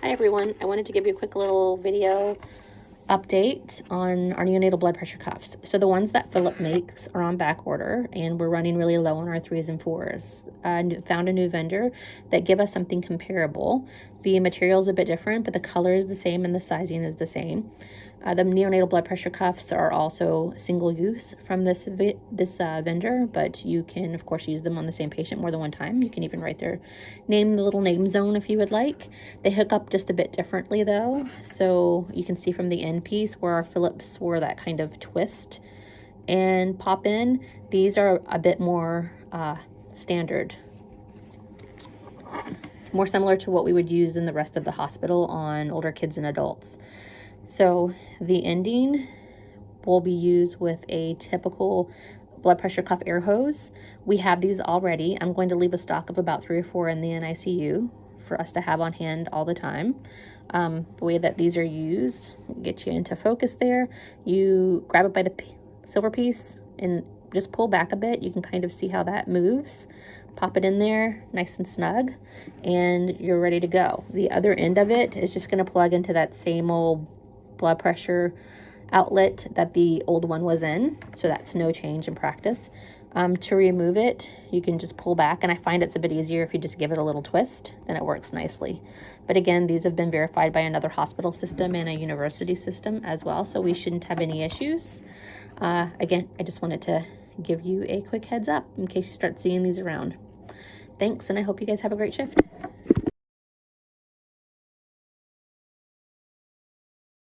Hi everyone, I wanted to give you a quick little video update on our neonatal blood pressure cuffs. So the ones that Philip makes are on back order and we're running really low on our 3s and 4s. Found a new vendor that give us something comparable. The material is a bit different, but the color is the same and the sizing is the same. The neonatal blood pressure cuffs are also single use from this vendor, but you can of course use them on the same patient more than one time. You can even write their name in the little name zone if you would like. They hook up just a bit differently though, so you can see from the end piece where our Phillips were that kind of twist and pop in. These are a bit more standard. It's more similar to what we would use in the rest of the hospital on older kids and adults. So the ending will be used with a typical blood pressure cuff air hose. We have these already. I'm going to leave a stock of about 3 or 4 in the NICU for us to have on hand all the time. The way that these are used, get you into focus there. You grab it by the silver piece and just pull back a bit. You can kind of see how that moves. Pop it in there nice and snug and you're ready to go. The other end of it is just going to plug into that same old blood pressure outlet that the old one was in, so that's no change in practice. To remove it, you can just pull back, and I find it's a bit easier if you just give it a little twist, then it works nicely. But again, these have been verified by another hospital system and a university system as well, so we shouldn't have any issues. Again, I just wanted to give you a quick heads up in case you start seeing these around. Thanks, and I hope you guys have a great shift.